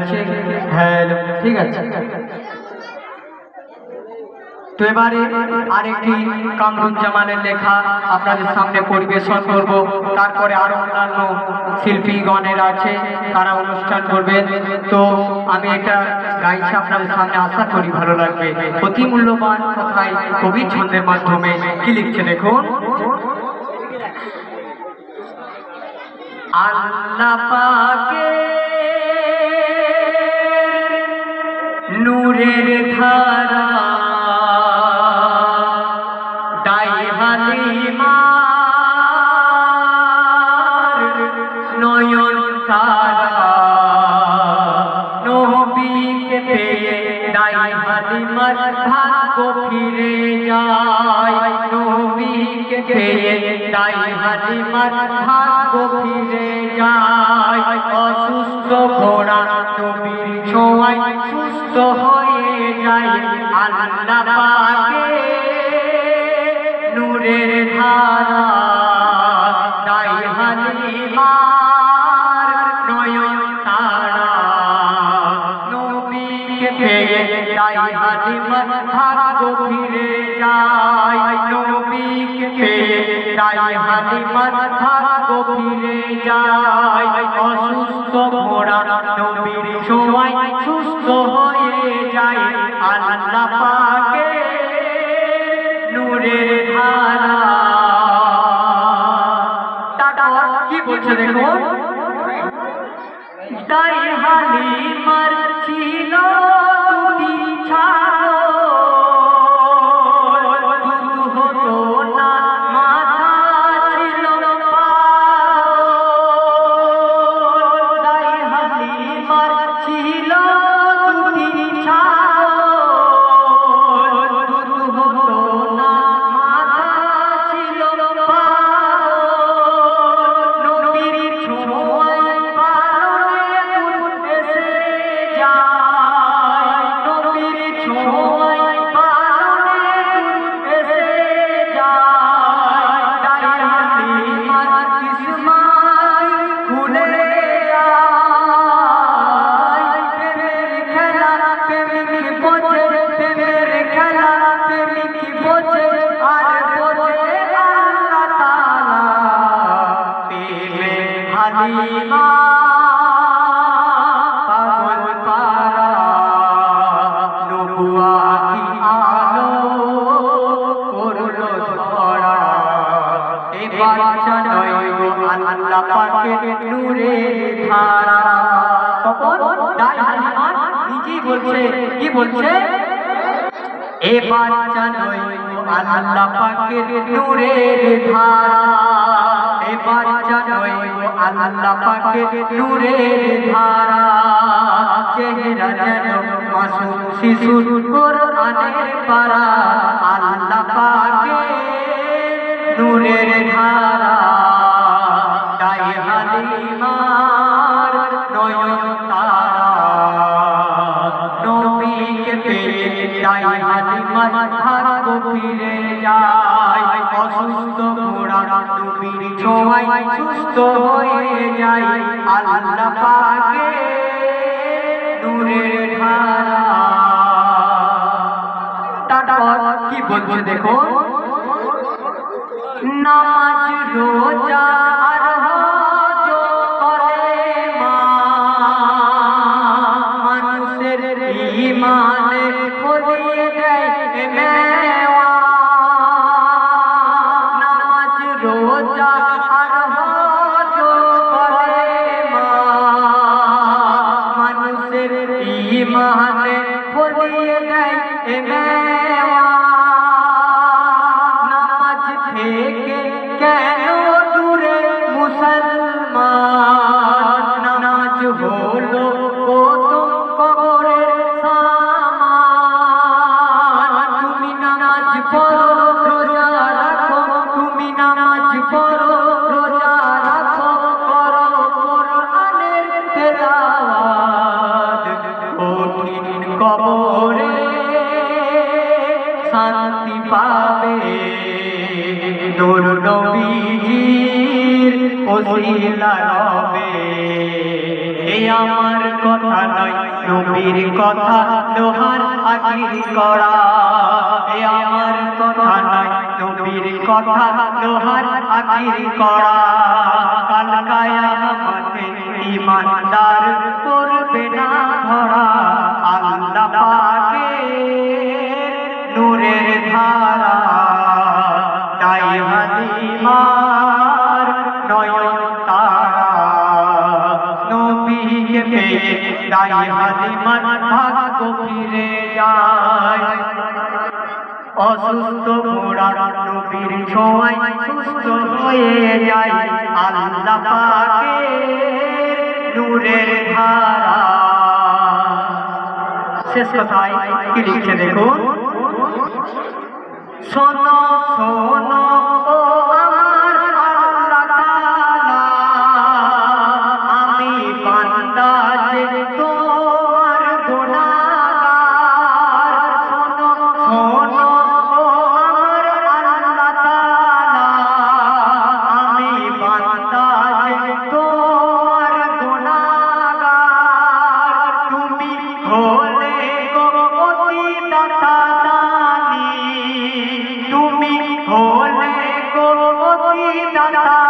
Check hello, ঠিক আছে। তো এবারে আরেকটি কামরুজ্জামানের লেখা আপনাদের সামনে পরিবেশন করব। তারপরে আরো অন্যান্য শিল্পীগণের আছে, তারা অনুষ্ঠান করবেন। তো আমি এটা গাইছি, আপনাদের সামনে আশা করি ভালো লাগবে। অতি মূল্যবান কথায় কবি ছন্দের মাধ্যমে কি লিখছে দেখুন। আল্লাহ পাকের নূরের ধারা নয়ন তারা নবীকে পেয়ে দাই হালিমার ভাগ্য ফিরে যায়। নবীকে পেয়ে দাই হালিমার ভাগ্য ফিরে যায়। অসুস্থ ঘোড়া নবীর ছোঁয়ায় সুস্থ হয়ে যায়। আল্লাহ পাকের নূরের ধারা দাই হালিমার নয়ন তারা নবীকে পেয়ে দাই হালিমার ভাগ্য ফিরে যায়। নবীকে পেয়ে দাই হালিমার ভাগ্য ফিরে যায়। অসুস্থ ঘোড়া নবীর ছোঁয়ায় সুস্থ হয়ে যায়। আল্লাহ পাকের নূরের ধারা। কি বলছে দেখুন। দাই হালিমার ছিল দুটি ছাগল, দুধ হতো না মাথা ছিল পাগল। দাই হালিমার ছিল দুটি ছাগল, দুধ হতো না মাথা ছিল পাগল। নবীর ছোঁয়ায় পালনে দুধ এসে যায়। নবীর ছোঁয়ায় পালনে দুধ এসে যায়। দাই হালিমার কিসমত খুলে যায়। প্রেমের খেলা প্রেমিক বোঝে, প্রেমের খেলা প্রেমিক বোঝে, আর বোঝে আল্লাহ তাআলা। প্রেমে হালিমা পাগল পারা নবুয়াতি আলো করলো ধরা। এ বাচ্চা নয় গো আল্লাহ পাকের নূরের ধারা। তখন দাই হালিমা নিজেই বলছে, কি বলছে? এ বাচ্চা নয় গো আল্লাহ পাকের নূরের ধারা। এ বাচ্চা নয় গো আল্লাহ পাকের নূরের ধারা। চেহারা যেন মাসুম শিশুর কোরআনের পারা। আল্লাহ পাকের নূরের ধারা দাই হালিমার নয়ন তারা। নবীকে পেয়ে দাই হালিমার ভাগ্য ফিরে যায়। অসুস্থ ঘোড়া নবীর ছোঁয়ায় সুস্থ হয়ে যায়। আল্লাহ পাকের নূরের ধারা। তারপর কি বলছে দেখুন। নামাজ রোজা আর হজ কলেমা মানুষের ঈমানে ফলিয়ে দেয় মেওয়া। নামাজ রোজা আর হজ কলেমা মানুষের ঈমানে ফলিয়ে দেয় মেওয়া। নামাজ থেকে কেন দূরে মুসলমান। নামাজ হলো প্রথম কবরের সামান। তুমি নামাজ পড়ো রোজা রাখো, তুমি নামাজ পড়ো রোজা রাখো, করো কোরআনের তেলাওয়াত। কঠিন কবরে শান্তি পাবে নূর নবীজির ওসিলা রবে। এই আমার কথা নয় নবীর কথা দোহার আখির করা এই আমার কথা নয় নবীর কথা দোহার আখির করা কাল কিয়ামতে ঈমানদার করবে না ধরা আল্লাহ পাকের নূরের ধারা তাই হালিমার নয়ন তারা নবীকে পেয়ে তাই হালিমার ভাগ্য ফিরে যায় অসুস্থ ঘোড়া নবীর ছোঁয়ায় সুস্থ হয়ে যায় আল্লাহ পাকের নূরের ধারা শেষ কথায় কি লিখছে দেখুন শোনো শোনো ও আমার আল্লাহ তাআলা আমি বান্দা যে তোমার গুনাহগার শোনো শোনো ও আমার আল্লাহ তাআলা আমি বান্দা যে তোমার গুনাহগার তুমি হলে অতি দাতা তুমি হলে অতি দাতা